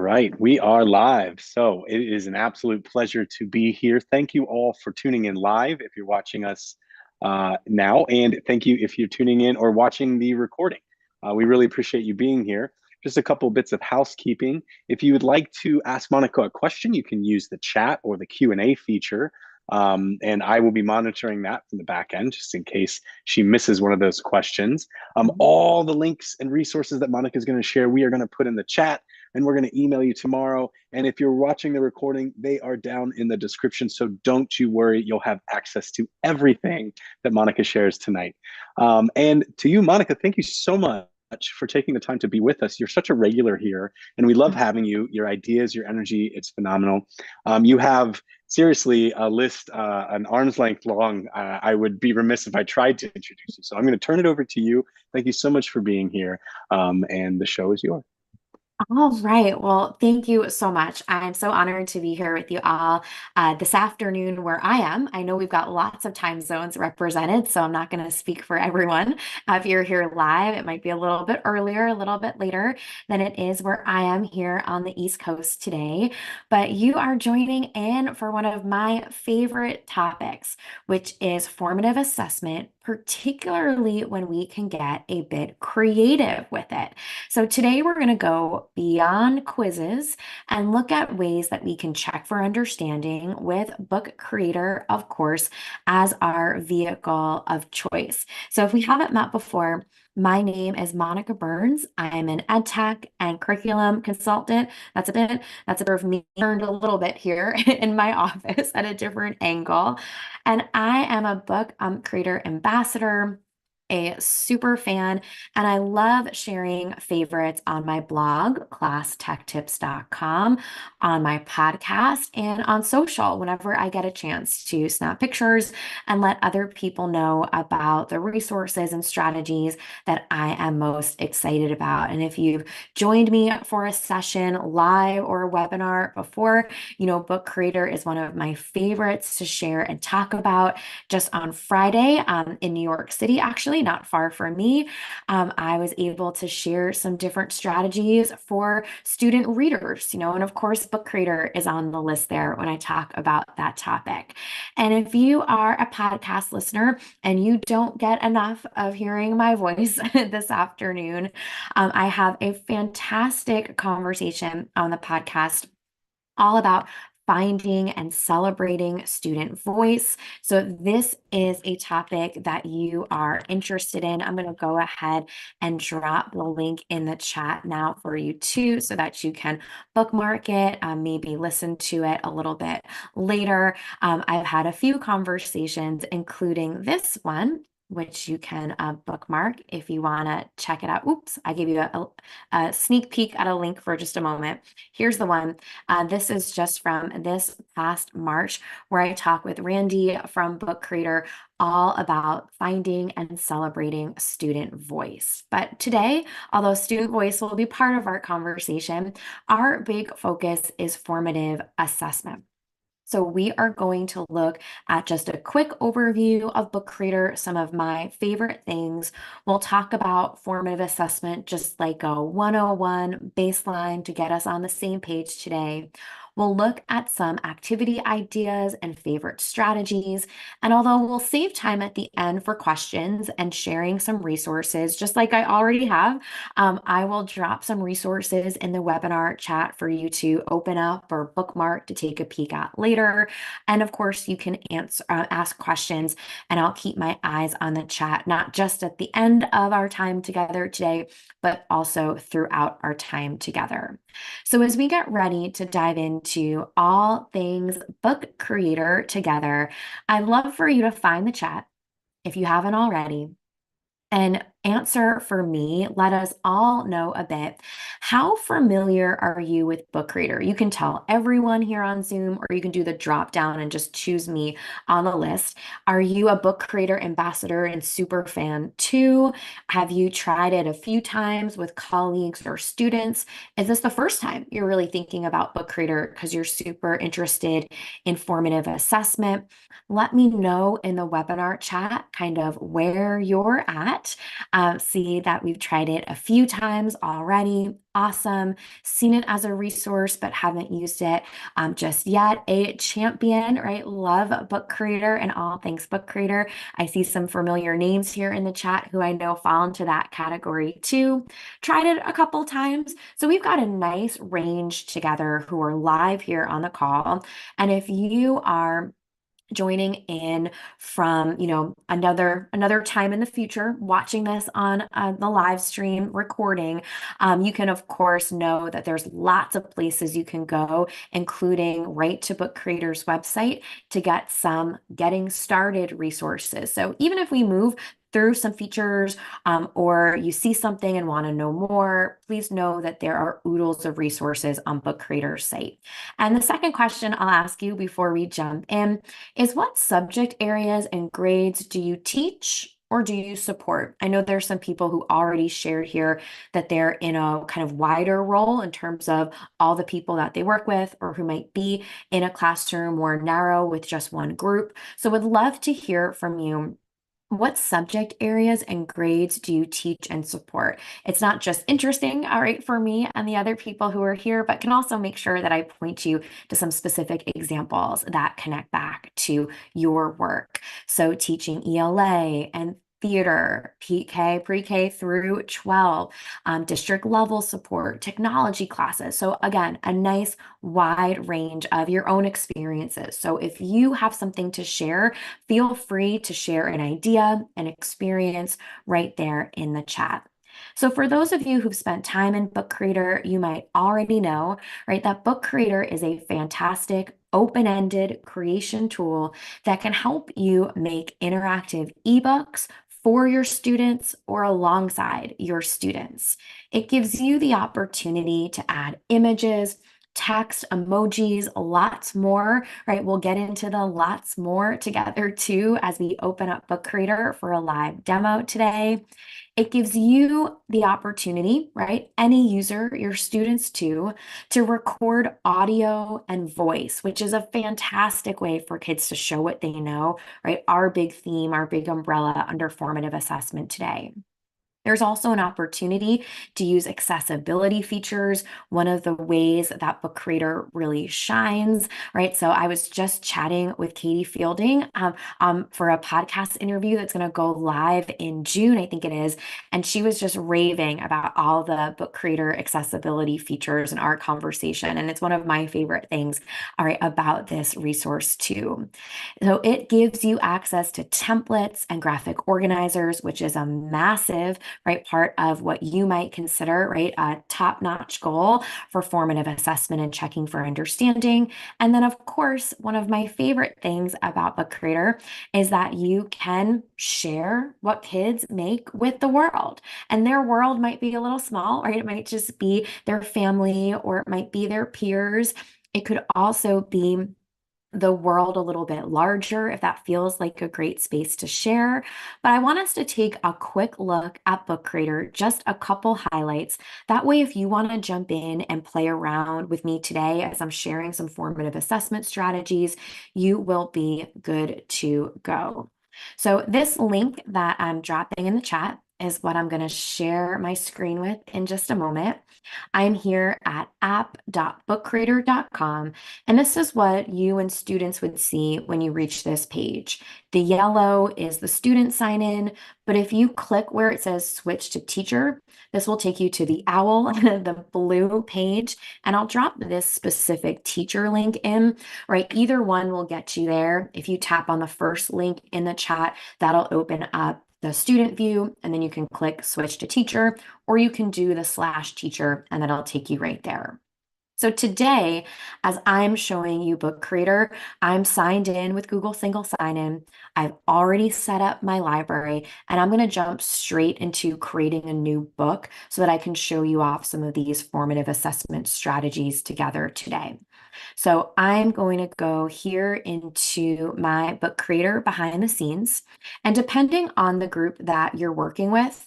right, we are live. So it is an absolute pleasure to be here. Thank you all for tuning in live if you're watching us now, and thank you if you're tuning in or watching the recording. We really appreciate you being here. Just a couple bits of housekeeping. If you would like to ask Monica a question, you can use the chat or the Q&A feature, and I will be monitoring that from the back end just in case she misses one of those questions. All the links and resources that Monica is going to share, we are going to put in the chat and we're going to email you tomorrow. And if you're watching the recording, they are down in the description. So don't you worry, you'll have access to everything that Monica shares tonight. And to you, Monica, thank you so much for taking the time to be with us. You're such a regular here, and we love having you. Your ideas, your energy, it's phenomenal. You have seriously a list an arm's length long. I would be remiss if I tried to introduce you. So I'm going to turn it over to you. Thank you so much for being here, and the show is yours. All right. Well, thank you so much. I'm so honored to be here with you all this afternoon where I am. I know we've got lots of time zones represented, so I'm not going to speak for everyone. If you're here live, it might be a little bit earlier, a little bit later than it is where I am here on the East Coast today. But you are joining in for one of my favorite topics, which is formative assessment, particularly when we can get a bit creative with it. So today we're going to go beyond quizzes and look at ways that we can check for understanding with Book Creator, of course, as our vehicle of choice. So if we haven't met before, my name is Monica Burns. I'm an edtech and curriculum consultant. That's a bit of me turned a little bit here in my office at a different angle. And I am a book creator ambassador, a super fan, and I love sharing favorites on my blog, classtechtips.com, on my podcast, and on social whenever I get a chance to snap pictures and let other people know about the resources and strategies that I am most excited about. And if you've joined me for a session live or a webinar before, Book Creator is one of my favorites to share and talk about. Just on Friday in New York City, actually, not far from me, I was able to share some different strategies for student readers, and of course, Book Creator is on the list there when I talk about that topic. And if you are a podcast listener and you don't get enough of hearing my voice this afternoon, I have a fantastic conversation on the podcast all about finding and celebrating student voice. So if this is a topic that you are interested in, I'm going to go ahead and drop the link in the chat now for you too, so that you can bookmark it, maybe listen to it a little bit later. I've had a few conversations, including this one, which you can bookmark if you want to check it out. Oops, I gave you a sneak peek at a link for just a moment. Here's the one. This is just from this past March, where I talk with Randy from Book Creator all about finding and celebrating student voice. But today, although student voice will be part of our conversation, our big focus is formative assessment. So we are going to look at just a quick overview of Book Creator, some of my favorite things. We'll talk about formative assessment, just like a 101 baseline to get us on the same page today. We'll look at some activity ideas and favorite strategies. And although we'll save time at the end for questions and sharing some resources, just like I already have, I will drop some resources in the webinar chat for you to open up or bookmark to take a peek at later. And of course, you can ask questions, and I'll keep my eyes on the chat, not just at the end of our time together today, but also throughout our time together. So as we get ready to dive into all things Book Creator together, I'd love for you to find the chat if you haven't already and answer for me. Let us all know a bit. How familiar are you with Book Reader? You can tell everyone here on Zoom, or you can do the drop down and just choose me on the list. Are you a Book Creator ambassador and super fan too? Have you tried it a few times with colleagues or students? Is this the first time you're really thinking about Book Creator because you're super interested in formative assessment? Let me know in the webinar chat kind of where you're at. See that we've tried it a few times already. Awesome. Seen it as a resource, but haven't used it just yet. A champion, right? Love Book Creator and all things Book Creator. I see some familiar names here in the chat who I know fall into that category too. Tried it a couple times. So we've got a nice range together who are live here on the call. And if you are joining in from another time in the future watching this on the live stream recording, you can of course know that there's lots of places you can go, including right to Book Creator's website to get some getting started resources. So even if we move through some features, or you see something and want to know more, please know that there are oodles of resources on Book Creator's site. And the second question I'll ask you before we jump in is, what subject areas and grades do you teach or do you support? I know there's some people who already shared here that they're in a kind of wider role in terms of all the people that they work with, or who might be in a classroom more narrow with just one group. So would love to hear from you. What subject areas and grades do you teach and support? It's not just interesting, all right, for me and the other people who are here, but can also make sure that I point you to some specific examples that connect back to your work. So teaching ELA and theater, PK, pre-K through 12, district level support, technology classes. So again, a nice wide range of your own experiences. So if you have something to share, feel free to share an idea, an experience right there in the chat. So for those of you who've spent time in Book Creator, you might already know, right, that Book Creator is a fantastic open-ended creation tool that can help you make interactive ebooks for your students or alongside your students. It gives you the opportunity to add images, text, emojis, lots more, right? We'll get into the lots more together too as we open up Book Creator for a live demo today. It gives you the opportunity, right? Any user, your students too, to record audio and voice, which is a fantastic way for kids to show what they know, right? Our big theme, our big umbrella under formative assessment today. There's also an opportunity to use accessibility features, one of the ways that Book Creator really shines, right? So I was just chatting with Katie Fielding for a podcast interview that's going to go live in June, I think it is. And she was just raving about all the Book Creator accessibility features in our conversation. And it's one of my favorite things, all right, about this resource too. So it gives you access to templates and graphic organizers, which is a massive, right, part of what you might consider, right, a top-notch goal for formative assessment and checking for understanding. And then, of course, one of my favorite things about Book Creator is that you can share what kids make with the world. And their world might be a little small, right? It might just be their family, or it might be their peers. It could also be the world a little bit larger if that feels like a great space to share. But I want us to take a quick look at Book Creator, just a couple highlights. That way, if you want to jump in and play around with me today as I'm sharing some formative assessment strategies, you will be good to go. So this link that I'm dropping in the chat is what I'm going to share my screen with in just a moment. I'm here at app.bookcreator.com, and this is what you and students would see when you reach this page. The yellow is the student sign in, but if you click where it says switch to teacher, this will take you to the OWL, the blue page, and I'll drop this specific teacher link in, right? Either one will get you there. If you tap on the first link in the chat, that'll open up the student view, and then you can click switch to teacher, or you can do the /teacher, and that'll take you right there. So today, as I'm showing you Book Creator, I'm signed in with Google Single Sign-In. I've already set up my library, and I'm going to jump straight into creating a new book so that I can show you off some of these formative assessment strategies together today. So I'm going to go here into my book creator behind the scenes. And depending on the group that you're working with,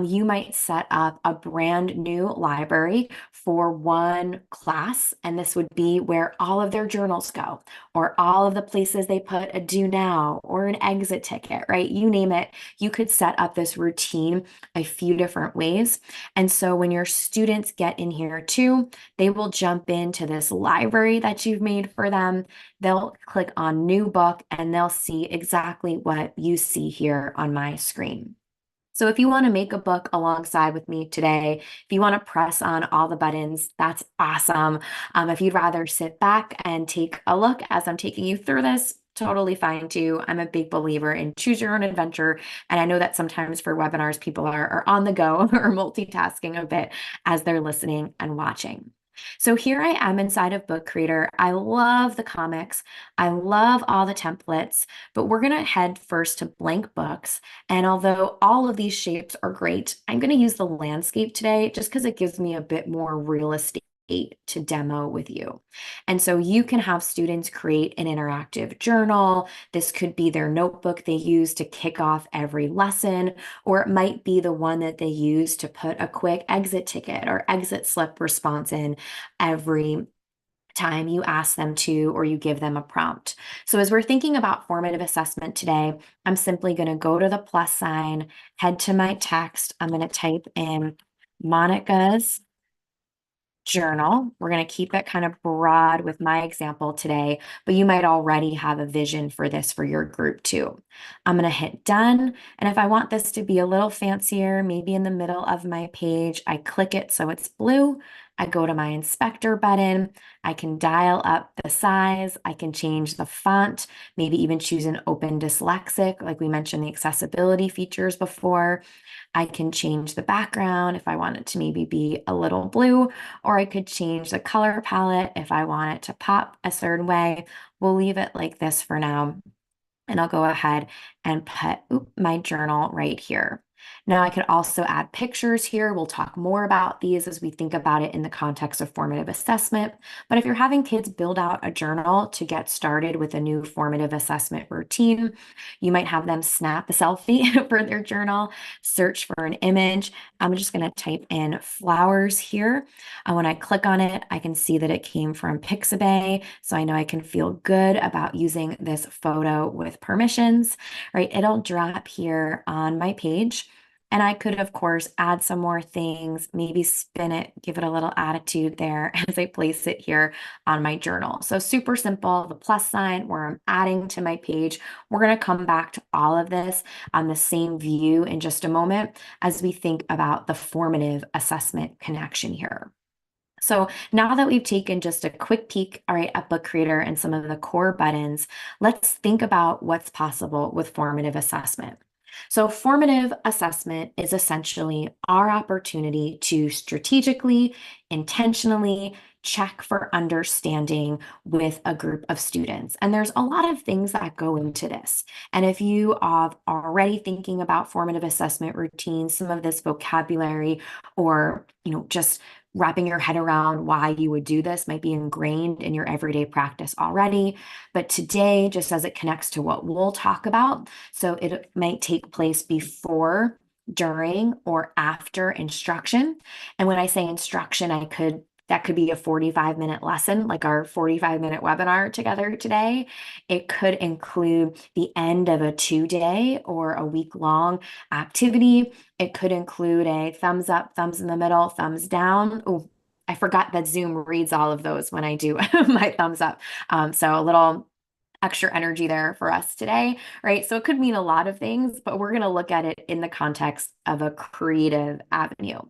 you might set up a brand new library for one class. And this would be where all of their journals go, or all of the places they put a do now or an exit ticket, right? You name it. You could set up this routine a few different ways. And so when your students get in here too, they will jump into this library that you've made for them. They'll click on new book and they'll see exactly what you see here on my screen. So if you want to make a book alongside with me today, if you want to press on all the buttons, that's awesome. If you'd rather sit back and take a look as I'm taking you through this, totally fine too. I'm a big believer in choose your own adventure. And I know that sometimes for webinars, people are on the go or multitasking a bit as they're listening and watching. So here I am inside of Book Creator. I love the comics. I love all the templates, but we're going to head first to blank books. And although all of these shapes are great, I'm going to use the landscape today just because it gives me a bit more real estate to demo with you. And so you can have students create an interactive journal. This could be their notebook they use to kick off every lesson, or it might be the one that they use to put a quick exit ticket or exit slip response in every time you ask them to or you give them a prompt. So as we're thinking about formative assessment today, I'm simply going to go to the plus sign, head to my text. I'm going to type in Monica's journal. We're going to keep it kind of broad with my example today, but you might already have a vision for this for your group too. I'm going to hit done. And if I want this to be a little fancier, maybe in the middle of my page, I click it so it's blue. I go to my inspector button. I can dial up the size. I can change the font, maybe even choose an open dyslexic, like we mentioned the accessibility features before. I can change the background if I want it to maybe be a little blue, or I could change the color palette if I want it to pop a certain way. We'll leave it like this for now. And I'll go ahead and put my journal right here. Now I could also add pictures here. We'll talk more about these as we think about it in the context of formative assessment. But if you're having kids build out a journal to get started with a new formative assessment routine, you might have them snap a selfie for their journal, search for an image. I'm just going to type in flowers here. And when I click on it, I can see that it came from Pixabay. So I know I can feel good about using this photo with permissions, right? It'll drop here on my page. And I could, of course, add some more things, maybe spin it, give it a little attitude there as I place it here on my journal. So super simple, the plus sign where I'm adding to my page. We're going to come back to all of this on the same view in just a moment as we think about the formative assessment connection here. So now that we've taken just a quick peek, all right, at Book Creator and some of the core buttons, let's think about what's possible with formative assessment. So formative assessment is essentially our opportunity to strategically, intentionally check for understanding with a group of students. And there's a lot of things that go into this. And if you are already thinking about formative assessment routines, some of this vocabulary or, just wrapping your head around why you would do this might be ingrained in your everyday practice already. But today, just as it connects to what we'll talk about, so it might take place before, during, or after instruction. And when I say instruction, that could be a 45-minute lesson, like our 45-minute webinar together today. It could include the end of a 2-day or a week-long activity. It could include a thumbs up, thumbs in the middle, thumbs down. Oh, I forgot that Zoom reads all of those when I do my thumbs up. So a little extra energy there for us today, right? So it could mean a lot of things, but we're going to look at it in the context of a creative avenue.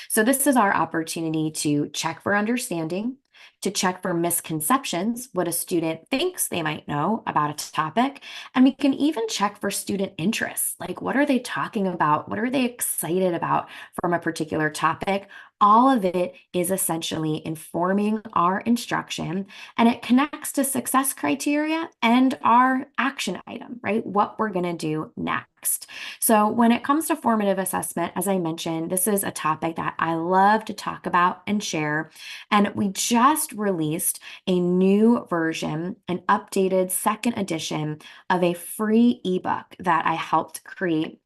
So this is our opportunity to check for understanding, to check for misconceptions, what a student thinks they might know about a topic. And we can even check for student interests, like what are they talking about? What are they excited about from a particular topic? All of it is essentially informing our instruction, and it connects to success criteria and our action item, right? What we're going to do next. text. So when it comes to formative assessment, as I mentioned, this is a topic that I love to talk about and share. And we just released a new version, an updated second edition of a free ebook that I helped create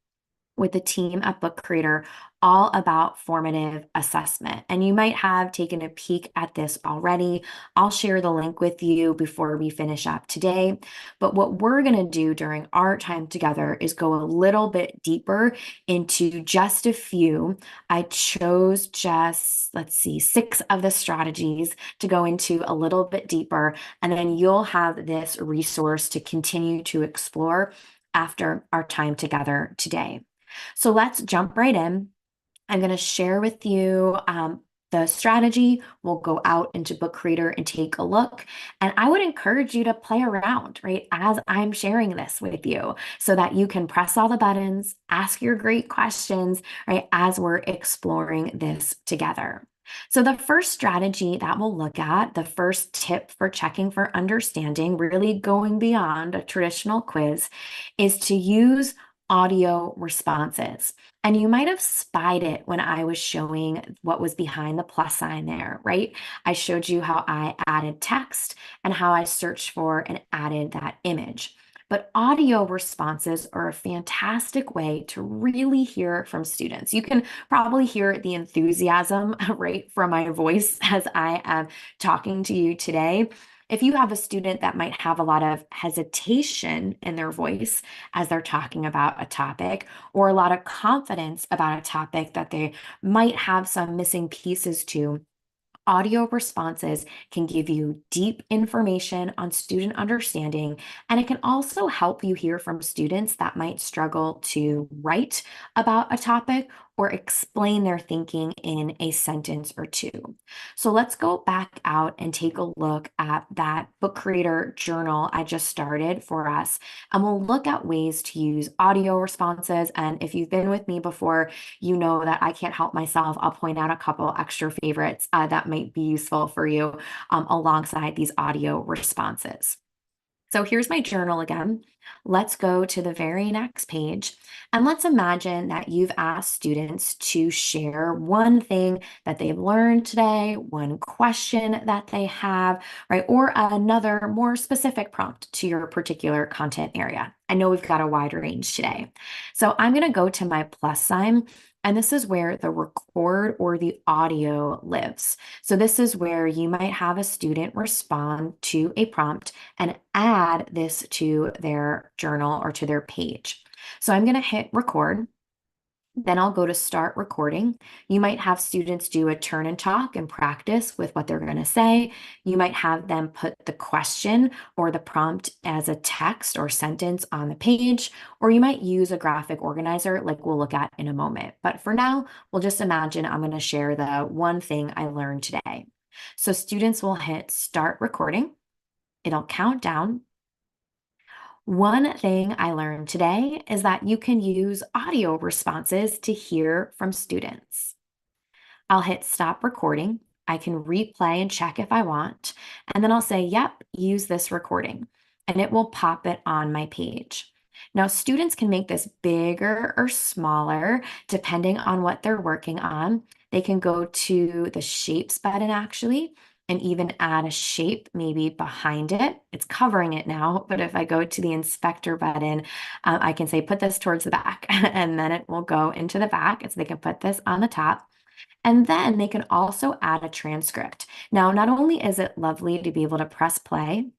with the team at Book Creator all about formative assessment. And you might have taken a peek at this already. I'll share the link with you before we finish up today. But what we're going to do during our time together is go a little bit deeper into just a few. I chose just, let's see, 6 of the strategies to go into a little bit deeper. And then you'll have this resource to continue to explore after our time together today. So let's jump right in. I'm going to share with you the strategy. We'll go out into Book Creator and take a look. And I would encourage you to play around, right, as I'm sharing this with you so that you can press all the buttons, ask your great questions, right, as we're exploring this together. So, the first strategy that we'll look at, the first tip for checking for understanding, really going beyond a traditional quiz, is to use audio responses. And you might have spied it when I was showing what was behind the plus sign there, right? I showed you how I added text and how I searched for and added that image. But audio responses are a fantastic way to really hear from students. You can probably hear the enthusiasm, right, from my voice as I am talking to you today. If you have a student that might have a lot of hesitation in their voice as they're talking about a topic, or a lot of confidence about a topic that they might have some missing pieces to, audio responses can give you deep information on student understanding, and it can also help you hear from students that might struggle to write about a topic or explain their thinking in a sentence or two. So let's go back out and take a look at that Book Creator journal I just started for us, and we'll look at ways to use audio responses. And if you've been with me before, you know that I can't help myself. I'll point out a couple extra favorites that might be useful for you alongside these audio responses. So here's my journal again. Let's go to the very next page. And let's imagine that you've asked students to share one thing that they've learned today, one question that they have, right? Or another more specific prompt to your particular content area. I know we've got a wide range today. So I'm going to go to my plus sign. And this is where the record or the audio lives. So this is where you might have a student respond to a prompt and add this to their journal or to their page. So I'm going to hit record. Then I'll go to start recording. You might have students do a turn and talk and practice with what they're going to say. You might have them put the question or the prompt as a text or sentence on the page, or you might use a graphic organizer like we'll look at in a moment. But for now, we'll just imagine I'm going to share the one thing I learned today. So students will hit start recording. It'll count down. One thing I learned today is that you can use audio responses to hear from students. I'll hit stop recording. I can replay and check if I want. And then I'll say, yep, use this recording. And it will pop it on my page. Now, students can make this bigger or smaller depending on what they're working on. They can go to the shapes button actually and even add a shape maybe behind it. It's covering it now, but if I go to the inspector button, I can say put this towards the back and then it will go into the back. So they can put this on the top. And then they can also add a transcript. Now, not only is it lovely to be able to press play,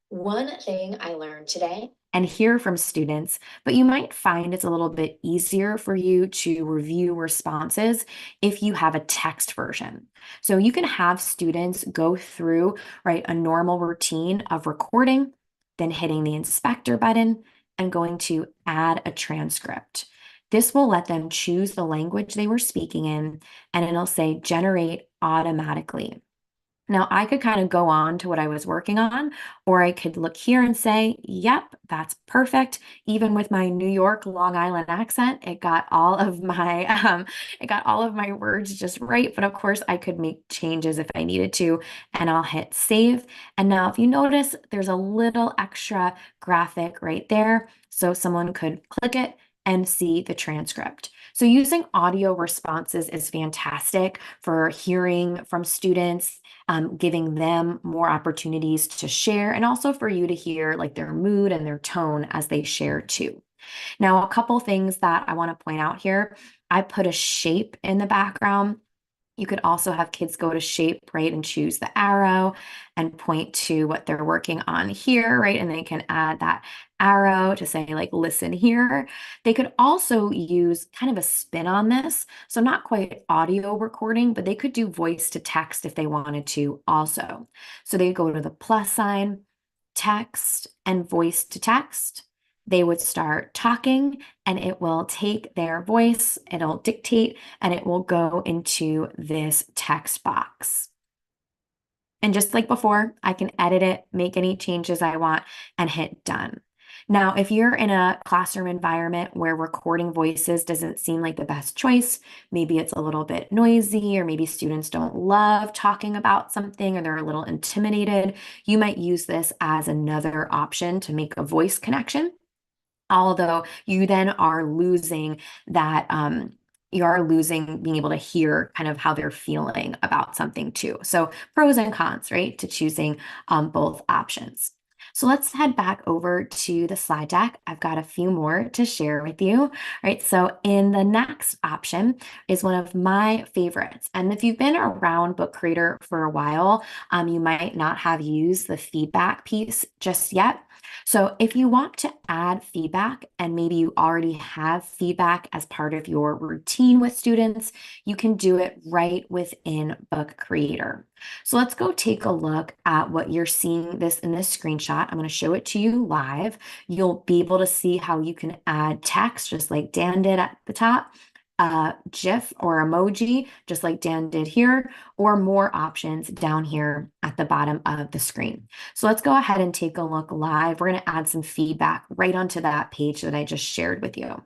one thing I learned today and hear from students, but you might find it's a little bit easier for you to review responses if you have a text version. So you can have students go through, right, a normal routine of recording, then hitting the inspector button and going to add a transcript. This will let them choose the language they were speaking in, and it'll say generate automatically. Now, I could kind of go on to what I was working on, or I could look here and say, yep, that's perfect. Even with my New York, Long Island accent, it got all of my it got all of my words just right. But of course, I could make changes if I needed to, and I'll hit save. And now if you notice, there's a little extra graphic right there. So someone could click it and see the transcript. So using audio responses is fantastic for hearing from students, giving them more opportunities to share, and also for you to hear like their mood and their tone as they share too. Now, a couple things that I want to point out here. I put a shape in the background. You could also have kids go to shape, right, and choose the arrow and point to what they're working on here, right? And they can add that arrow to say, like, listen here. They could also use kind of a spin on this. So, not quite audio recording, but they could do voice to text if they wanted to also. So, they go to the plus sign, text, and voice to text. They would start talking and it will take their voice, it'll dictate, and it will go into this text box. And just like before, I can edit it, make any changes I want, and hit done. Now, if you're in a classroom environment where recording voices doesn't seem like the best choice, maybe it's a little bit noisy, or maybe students don't love talking about something or they're a little intimidated, you might use this as another option to make a voice connection. Although you then are losing that, you are losing being able to hear kind of how they're feeling about something too. So pros and cons, right, to choosing both options. So let's head back over to the slide deck. I've got a few more to share with you, right? So in the next option is one of my favorites. And if you've been around Book Creator for a while, you might not have used the feedback piece just yet. So if you want to add feedback and maybe you already have feedback as part of your routine with students, you can do it right within Book Creator. So let's go take a look at what you're seeing this in this screenshot. I'm going to show it to you live. You'll be able to see how you can add text just like Dan did at the top, GIF or emoji, just like Dan did here, or more options down here at the bottom of the screen. So let's go ahead and take a look live. We're going to add some feedback right onto that page that I just shared with you.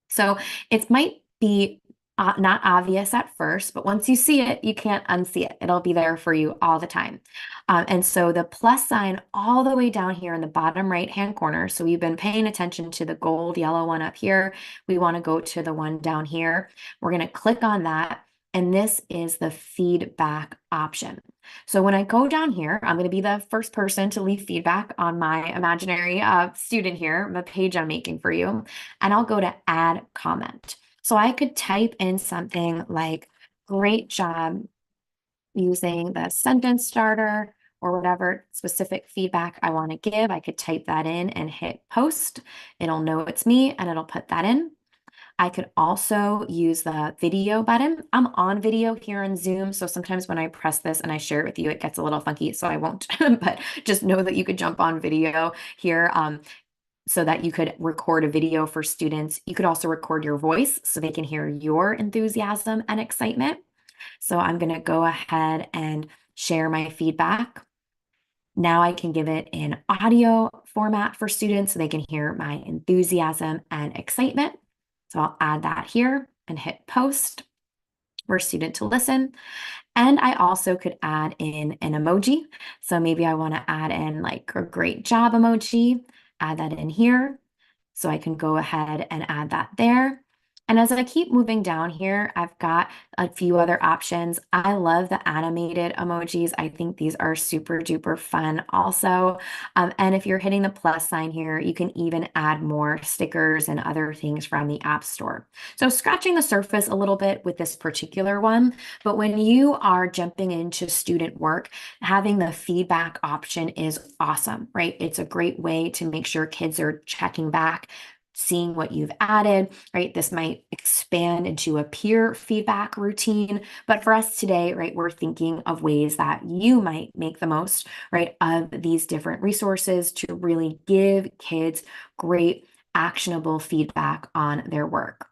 So it might be not obvious at first, but once you see it, you can't unsee it. It'll be there for you all the time. And so the plus sign all the way down here in the bottom right-hand corner. So we've been paying attention to the gold yellow one up here. We want to go to the one down here. We're going to click on that. And this is the feedback option. So when I go down here, I'm going to be the first person to leave feedback on my imaginary student here, the page I'm making for you. And I'll go to add comment. So I could type in something like, great job using the sentence starter or whatever specific feedback I want to give. I could type that in and hit post. It'll know it's me and it'll put that in. I could also use the video button. I'm on video here in Zoom, so sometimes when I press this and I share it with you, it gets a little funky, so I won't, but just know that you could jump on video here. So that you could record a video for students. You could also record your voice so they can hear your enthusiasm and excitement. So I'm going to go ahead and share my feedback. Now I can give it in audio format for students so they can hear my enthusiasm and excitement. So I'll add that here and hit post for student to listen. And I also could add in an emoji. So maybe I want to add in like a great job emoji, add that in here. So I can go ahead and add that there. And as I keep moving down here, I've got a few other options. I love the animated emojis. I think these are super duper fun also. And if you're hitting the plus sign here, you can even add more stickers and other things from the App Store. So scratching the surface a little bit with this particular one, but when you are jumping into student work, having the feedback option is awesome, right? It's a great way to make sure kids are checking back, seeing what you've added, right? This might expand into a peer feedback routine. But for us today, right, we're thinking of ways that you might make the most, right, of these different resources to really give kids great, actionable feedback on their work.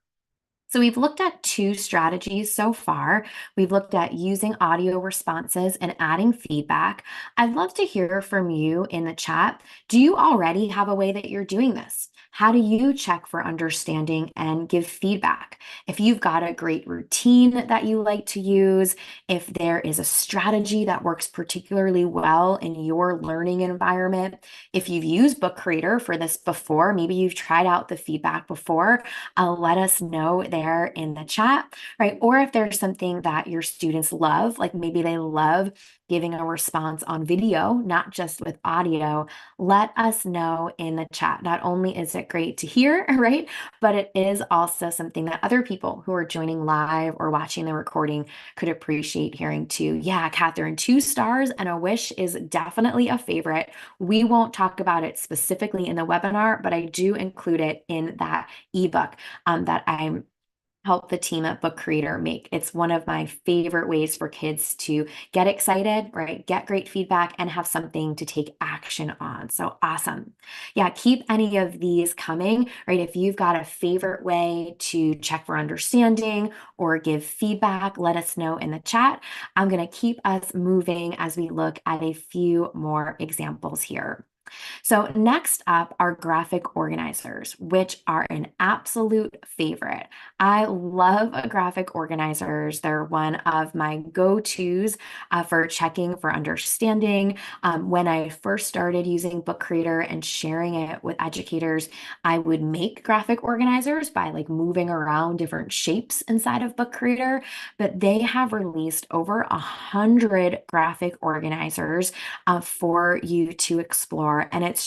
So we've looked at two strategies so far. We've looked at using audio responses and adding feedback. I'd love to hear from you in the chat. Do you already have a way that you're doing this? How do you check for understanding and give feedback? If you've got a great routine that you like to use, if there is a strategy that works particularly well in your learning environment, if you've used Book Creator for this before, maybe you've tried out the feedback before, let us know there in the chat, right? Or if there's something that your students love, like maybe they love giving a response on video, not just with audio, let us know in the chat. Not only is it great to hear, right? But it is also something that other people who are joining live or watching the recording could appreciate hearing too. Yeah, Catherine, 2 stars and a wish is definitely a favorite. We won't talk about it specifically in the webinar, but I do include it in that ebook that I help the team at Book Creator make. It's one of my favorite ways for kids to get excited, right? Get great feedback and have something to take action on. So awesome. Yeah, keep any of these coming, right? If you've got a favorite way to check for understanding or give feedback, let us know in the chat. I'm going to keep us moving as we look at a few more examples here. So next up are graphic organizers, which are an absolute favorite. I love graphic organizers. They're one of my go-tos for checking for understanding. When I first started using Book Creator and sharing it with educators, I would make graphic organizers by like moving around different shapes inside of Book Creator, but they have released over 100 graphic organizers for you to explore. And it's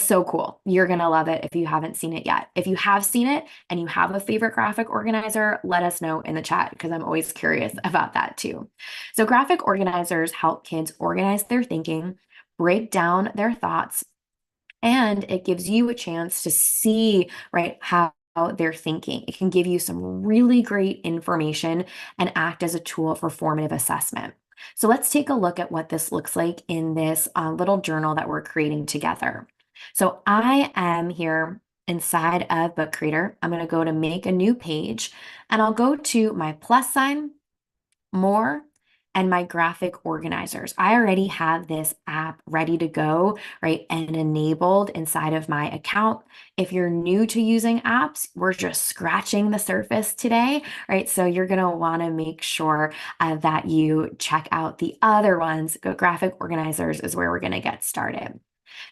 so cool. You're going to love it if you haven't seen it yet. If you have seen it and you have a favorite graphic organizer, let us know in the chat because I'm always curious about that too. So graphic organizers help kids organize their thinking, break down their thoughts, and it gives you a chance to see, right, how they're thinking. It can give you some really great information and act as a tool for formative assessment. So let's take a look at what this looks like in this little journal that we're creating together. So I am here inside of Book Creator. I'm going to go to make a new page and I'll go to my plus sign, more, and my graphic organizers. I already have this app ready to go, right, and enabled inside of my account. If you're new to using apps, we're just scratching the surface today, right? So you're going to want to make sure that you check out the other ones. Graphic organizers is where we're going to get started.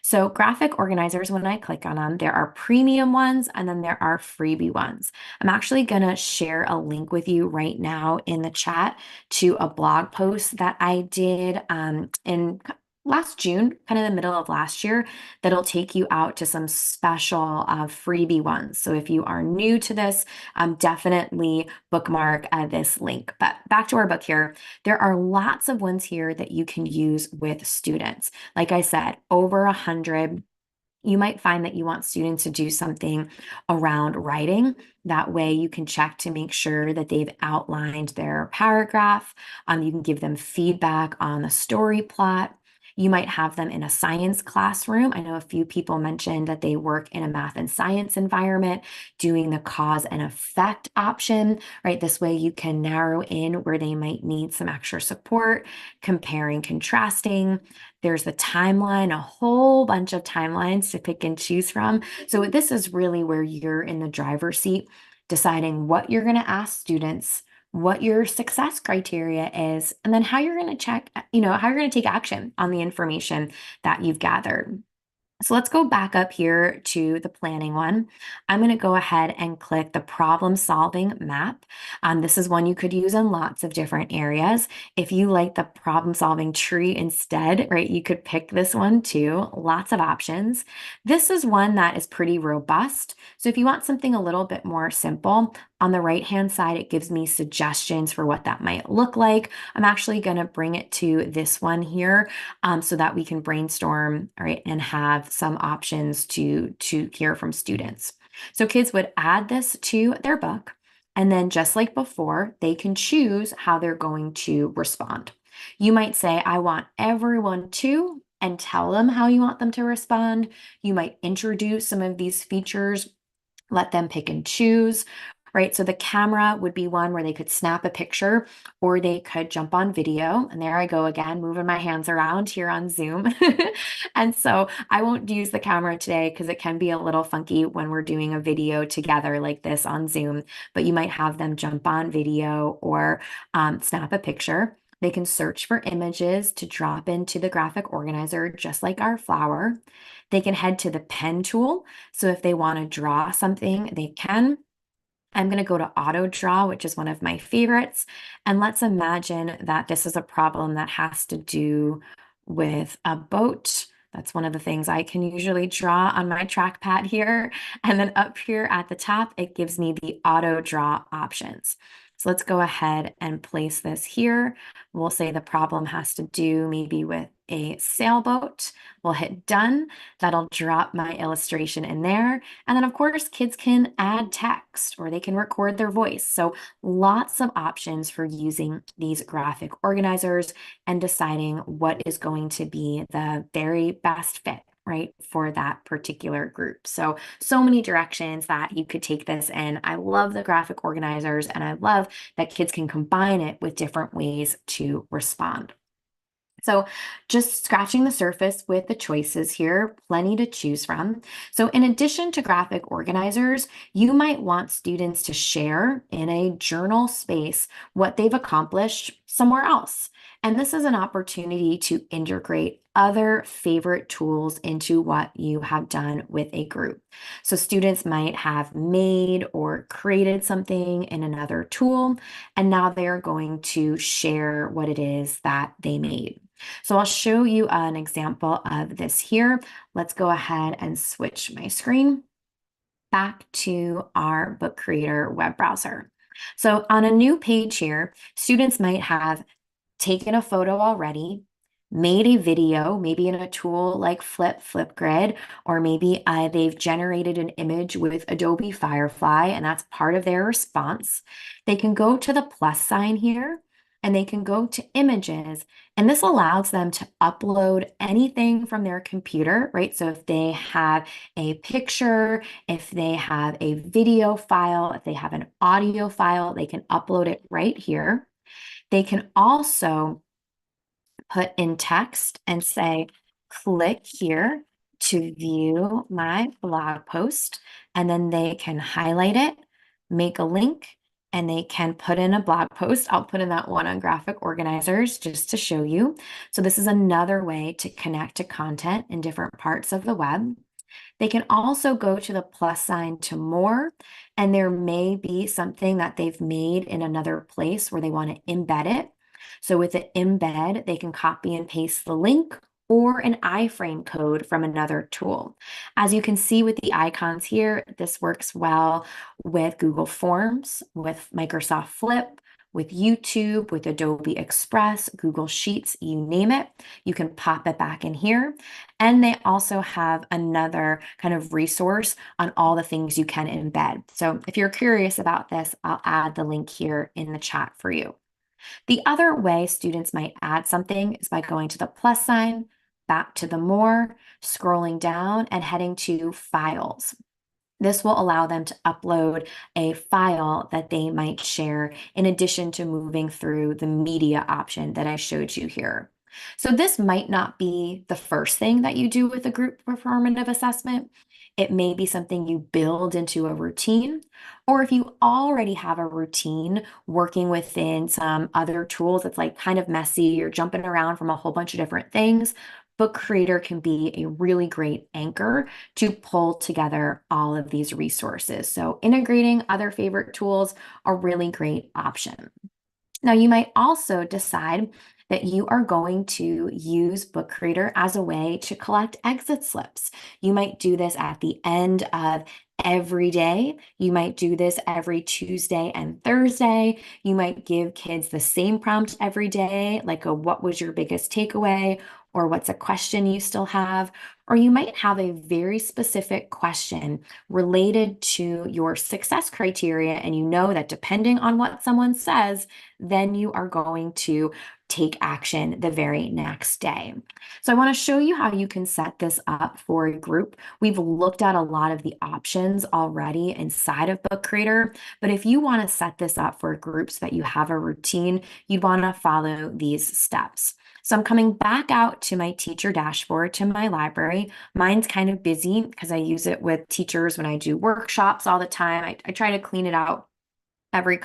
So graphic organizers, when I click on them, there are premium ones and then there are freebie ones. I'm actually going to share a link with you right now in the chat to a blog post that I did in last June, kind of the middle of last year, that'll take you out to some special freebie ones. So if you are new to this, definitely bookmark this link. But back to our book here, there are lots of ones here that you can use with students. Like I said, over 100. You might find that you want students to do something around writing. That way you can check to make sure that they've outlined their paragraph. You can give them feedback on the story plot. You might have them in a science classroom. I know a few people mentioned that they work in a math and science environment doing the cause and effect option, right? This way you can narrow in where they might need some extra support, comparing, contrasting. There's the timeline, a whole bunch of timelines to pick and choose from. So this is really where you're in the driver's seat, deciding what you're going to ask students, what your success criteria is, and then how you're going to check, how you're going to take action on the information that you've gathered. So let's go back up here to the planning one. I'm going to go ahead and click the problem solving map. This is one you could use in lots of different areas. If you like the problem solving tree instead, right, you could pick this one too. Lots of options. This is one that is pretty robust. So if you want something a little bit more simple, on the right-hand side, it gives me suggestions for what that might look like. I'm actually going to bring it to this one here so that we can brainstorm, all right, and have some options to hear from students. So kids would add this to their book, and then just like before, they can choose how they're going to respond. You might say, I want everyone to, and tell them how you want them to respond. You might introduce some of these features, let them pick and choose, right? So the camera would be one where they could snap a picture or they could jump on video. And there I go again, moving my hands around here on Zoom. And so I won't use the camera today because it can be a little funky when we're doing a video together like this on Zoom, but you might have them jump on video or snap a picture. They can search for images to drop into the graphic organizer, just like our flower. They can head to the pen tool. So if they want to draw something, they can. I'm going to go to auto draw, which is one of my favorites. And let's imagine that this is a problem that has to do with a boat. That's one of the things I can usually draw on my trackpad here. And then up here at the top, it gives me the auto draw options. So let's go ahead and place this here. We'll say the problem has to do maybe with a sailboat. We'll hit done. That'll drop my illustration in there. And then, of course, kids can add text or they can record their voice. So lots of options for using these graphic organizers and deciding what is going to be the very best fit, right, for that particular group. So, so many directions that you could take this in. I love the graphic organizers and I love that kids can combine it with different ways to respond. So just scratching the surface with the choices here, plenty to choose from. So in addition to graphic organizers, you might want students to share in a journal space what they've accomplished somewhere else. And this is an opportunity to integrate other favorite tools into what you have done with a group. So students might have made or created something in another tool, and now they're going to share what it is that they made. So I'll show you an example of this here. Let's go ahead and switch my screen back to our Book Creator web browser. So on a new page here, students might have taken a photo already, made a video, maybe in a tool like Flipgrid, or maybe they've generated an image with Adobe Firefly, and that's part of their response. They can go to the plus sign here, and they can go to images, and this allows them to upload anything from their computer, right? So if they have a picture, if they have a video file, if they have an audio file, they can upload it right here. They can also put in text and say, click here to view my blog post, and then they can highlight it, make a link, and they can put in a blog post. I'll put in that one on graphic organizers just to show you. So this is another way to connect to content in different parts of the web. They can also go to the plus sign to more, and there may be something that they've made in another place where they want to embed it. So with the embed, they can copy and paste the link or an iframe code from another tool. As you can see with the icons here, this works well with Google Forms, with Microsoft Flip, with YouTube, with Adobe Express, Google Sheets, you name it. You can pop it back in here. And they also have another kind of resource on all the things you can embed. So if you're curious about this, I'll add the link here in the chat for you. The other way students might add something is by going to the plus sign, back to the more, scrolling down and heading to files. This will allow them to upload a file that they might share in addition to moving through the media option that I showed you here. So this might not be the first thing that you do with a group performative assessment. It may be something you build into a routine, or if you already have a routine working within some other tools that's like kind of messy, you're jumping around from a whole bunch of different things, Book Creator can be a really great anchor to pull together all of these resources. So integrating other favorite tools, a really great option. Now, you might also decide that you are going to use Book Creator as a way to collect exit slips. You might do this at the end of every day. You might do this every Tuesday and Thursday. You might give kids the same prompt every day, like a what was your biggest takeaway? or what's a question you still have, or you might have a very specific question related to your success criteria, and you know that depending on what someone says, then you are going to take action the very next day. So I want to show you how you can set this up for a group. We've looked at a lot of the options already inside of Book Creator, but if you want to set this up for a group so that you have a routine, you'd want to follow these steps. So I'm coming back out to my teacher dashboard, to my library. Mine's kind of busy because I use it with teachers when I do workshops all the time. I try to clean it out every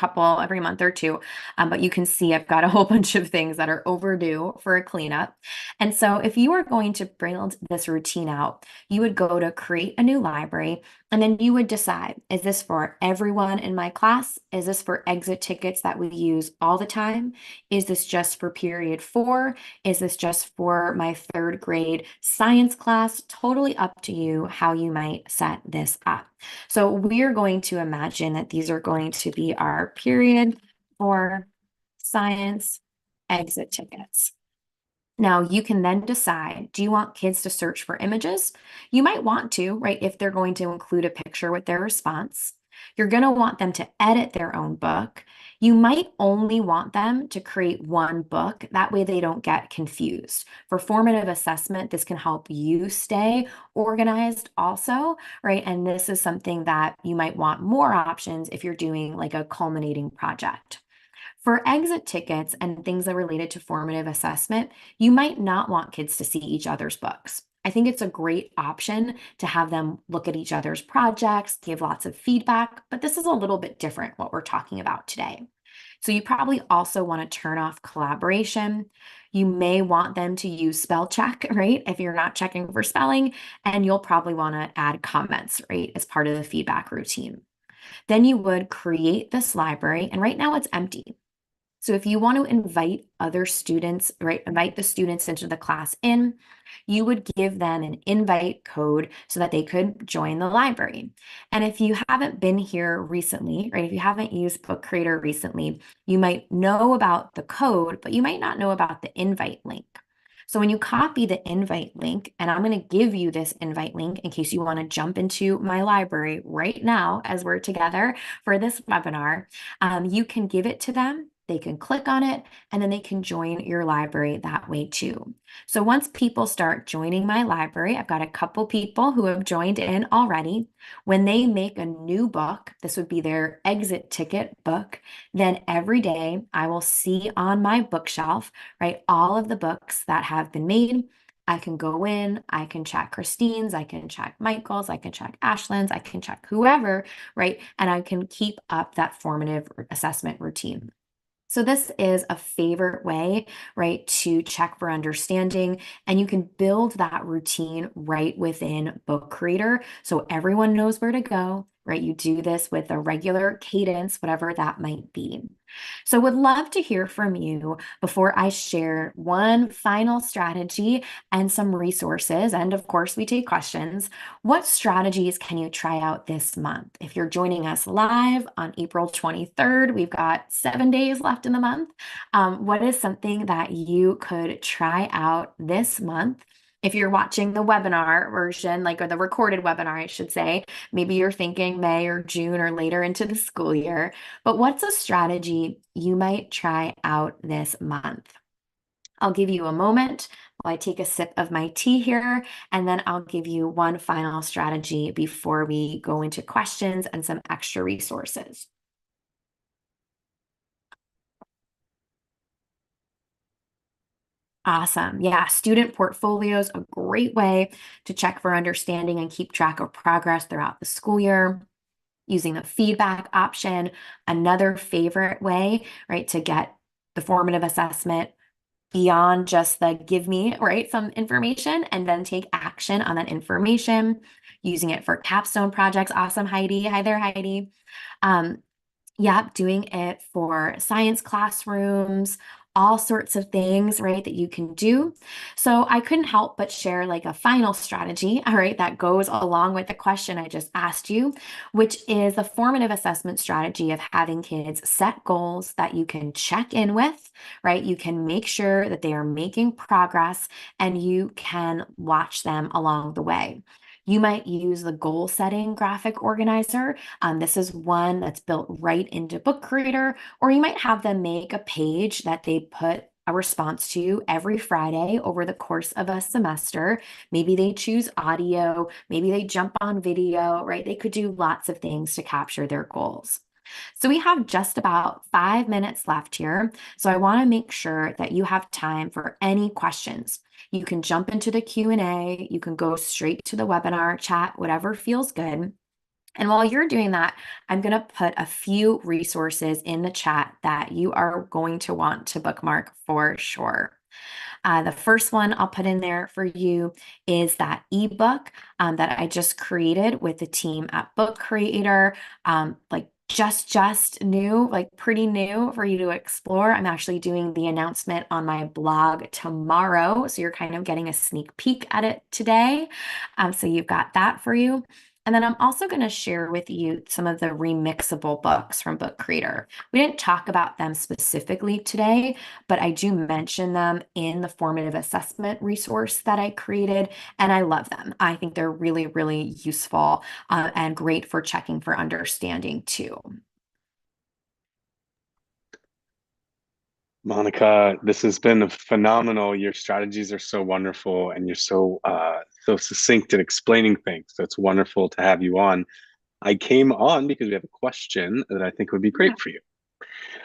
month or two. But you can see I've got a whole bunch of things that are overdue for a cleanup. And so if you are going to build this routine out, you would go to create a new library, and then you would decide, is this for everyone in my class? Is this for exit tickets that we use all the time? Is this just for period 4? Is this just for my 3rd grade science class? Totally up to you how you might set this up. So we're going to imagine that these are going to be our period for science exit tickets. Now you can then decide, do you want kids to search for images? You might want to, right? If they're going to include a picture with their response. You're going to want them to edit their own book. You might only want them to create one book. That way they don't get confused. For formative assessment, this can help you stay organized also, right? And this is something that you might want more options if you're doing like a culminating project. For exit tickets and things that are related to formative assessment, you might not want kids to see each other's books. I think it's a great option to have them look at each other's projects, give lots of feedback, but this is a little bit different what we're talking about today. So you probably also want to turn off collaboration. You may want them to use spell check, right? If you're not checking for spelling, and you'll probably want to add comments, right, as part of the feedback routine. Then you would create this library, and right now it's empty. So if you want to invite other students, right, invite the students into the class you would give them an invite code so that they could join the library. And if you haven't been here recently, right, if you haven't used Book Creator recently, you might know about the code, but you might not know about the invite link. So when you copy the invite link, and I'm going to give you this invite link in case you want to jump into my library right now as we're together for this webinar, you can give it to them. They can click on it, and then they can join your library that way too. So once people start joining my library, I've got a couple people who have joined in already. When they make a new book, this would be their exit ticket book, then every day I will see on my bookshelf, right, all of the books that have been made. I can go in, I can check Christine's, I can check Michael's, I can check Ashlyn's, I can check whoever, right? And I can keep up that formative assessment routine. So this is a favorite way, right, to check for understanding, and you can build that routine right within Book Creator so everyone knows where to go, right? You do this with a regular cadence, whatever that might be. So would love to hear from you before I share one final strategy and some resources. And of course, we take questions. What strategies can you try out this month? If you're joining us live on April 23rd, we've got 7 days left in the month. What is something that you could try out this month? If you're watching the webinar version, like, or the recorded webinar, I should say, maybe you're thinking May or June or later into the school year, but what's a strategy you might try out this month? I'll give you a moment while I take a sip of my tea here, and then I'll give you one final strategy before we go into questions and some extra resources. Awesome. Yeah, student portfolios, a great way to check for understanding and keep track of progress throughout the school year. Using the feedback option, another favorite way, right, to get the formative assessment beyond just the give me, right, some information and then take action on that information, using it for capstone projects. Awesome, Heidi. Hi there, Heidi. Um, Yep, doing it for science classrooms, all sorts of things, right, that you can do. So I couldn't help but share like a final strategy, all right, that goes along with the question I just asked you, which is the formative assessment strategy of having kids set goals that you can check in with, right? You can make sure that they are making progress and you can watch them along the way. You might use the goal setting graphic organizer. This is one that's built right into Book Creator, or you might have them make a page that they put a response to every Friday over the course of a semester. Maybe they choose audio, maybe they jump on video, right? They could do lots of things to capture their goals. So we have just about 5 minutes left here. So I want to make sure that you have time for any questions. You can jump into the Q&A, you can go straight to the webinar chat, whatever feels good. And while you're doing that, I'm going to put a few resources in the chat that you are going to want to bookmark for sure. The first one I'll put in there for you is that ebook that I just created with the team at Book Creator. Like just new, like pretty new for you to explore. I'm actually doing the announcement on my blog tomorrow, so you're kind of getting a sneak peek at it today. So you've got that for you. And then I'm also going to share with you some of the remixable books from Book Creator. We didn't talk about them specifically today, but I do mention them in the formative assessment resource that I created, and I love them. I think they're really, really useful and great for checking for understanding too. Monica, this has been phenomenal. Your strategies are so wonderful, and you're so succinct at explaining things. So it's wonderful to have you on. I came on because we have a question that I think would be great for you.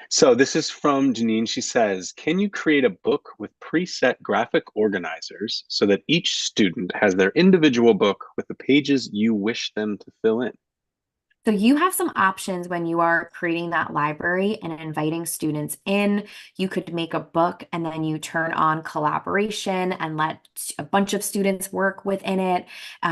So this is from Janine. She says, can you create a book with preset graphic organizers so that each student has their individual book with the pages you wish them to fill in? So you have some options when you are creating that library and inviting students in. You could make a book and then you turn on collaboration and let a bunch of students work within it.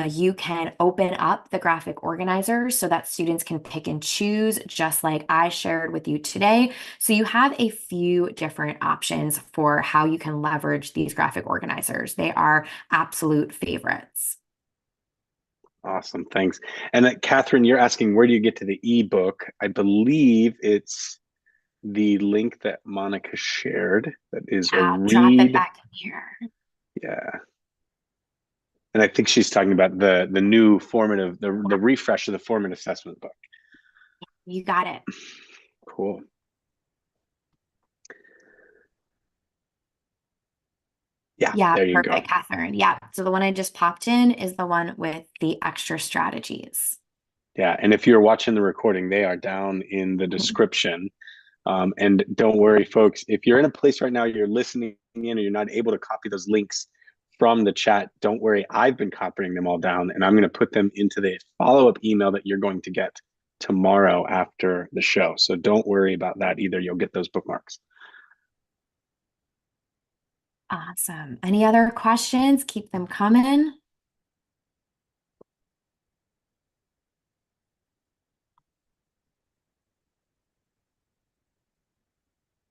You can open up the graphic organizers so that students can pick and choose, just like I shared with you today. So you have a few different options for how you can leverage these graphic organizers. They are absolute favorites. Awesome, thanks. And Catherine, you're asking where do you get to the ebook? I believe it's the link that Monica shared that is a I'll drop it read. back in here. Yeah. And I think she's talking about the new formative, the refresh of the formative assessment book. You got it. Cool. Yeah, Yeah, there you go. perfect, Catherine. Yeah. So the one I just popped in is the one with the extra strategies. Yeah, and if you're watching the recording, they are down in the Mhm. description. And don't worry, folks, if you're in a place right now, you're listening in, or you're not able to copy those links from the chat, don't worry. I've been copying them all down, and I'm going to put them into the follow-up email that you're going to get tomorrow after the show. So don't worry about that either. You'll get those bookmarks. Awesome. Any other questions? Keep them coming.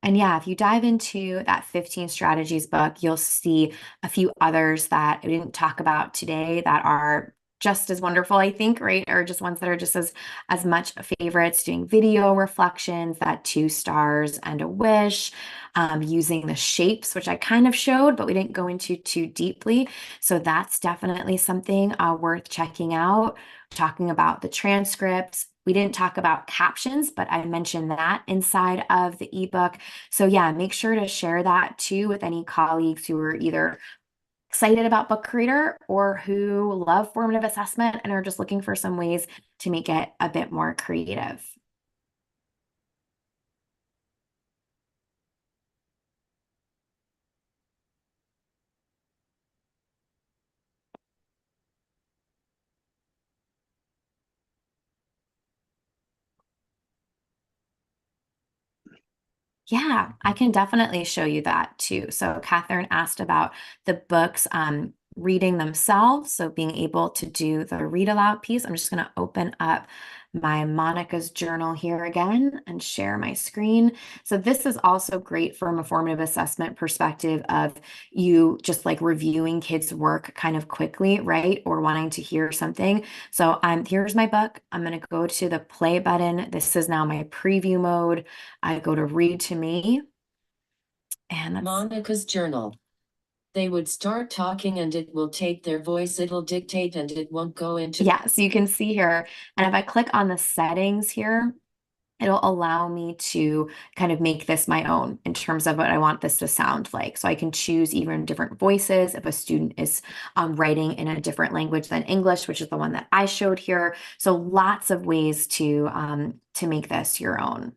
And yeah, if you dive into that 15 strategies book, you'll see a few others that we didn't talk about today that are just as wonderful, I think, right? Or just ones that are just as much favorites, doing video reflections, that 2 stars and a wish, using the shapes, which I kind of showed, but we didn't go into too deeply. So that's definitely something worth checking out. Talking about the transcripts. We didn't talk about captions, but I mentioned that inside of the ebook. So yeah, make sure to share that too with any colleagues who are either excited about Book Creator or who love formative assessment and are just looking for some ways to make it a bit more creative. Yeah, I can definitely show you that too. So Catherine asked about the books reading themselves, so being able to do the read aloud piece. I'm just going to open up my Monica's journal here again and share my screen. So this is also great from a formative assessment perspective of you just like reviewing kids' work kind of quickly, right? Or wanting to hear something. So here's my book. I'm going to go to the play button. This is now my preview mode. I go to read to me. And that's Monica's journal. They would start talking and it will take their voice, it'll dictate and it won't go into. yeah, so you can see here. And if I click on the settings here, it'll allow me to kind of make this my own in terms of what I want this to sound like. So I can choose even different voices if a student is writing in a different language than English, which is the one that I showed here. So lots of ways to make this your own.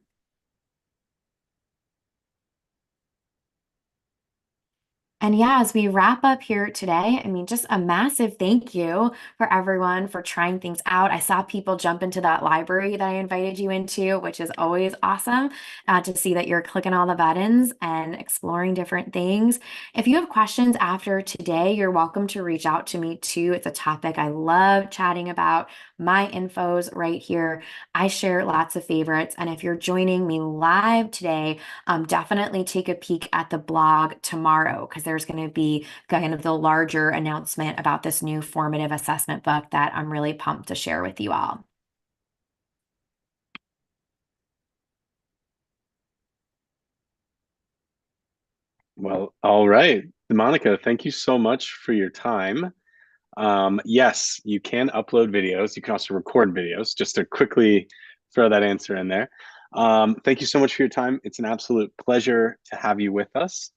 And yeah, as we wrap up here today, I mean, just a massive thank you for everyone for trying things out. I saw people jump into that library that I invited you into, which is always awesome to see that you're clicking all the buttons and exploring different things. If you have questions after today, you're welcome to reach out to me too. It's a topic I love chatting about. My info's right here. I share lots of favorites. And if you're joining me live today, definitely take a peek at the blog tomorrow because there's going to be kind of the larger announcement about this new formative assessment book that I'm really pumped to share with you all. Well, all right. Monica, thank you so much for your time. Yes, you can upload videos. You can also record videos, just to quickly throw that answer in there. Thank you so much for your time. It's an absolute pleasure to have you with us.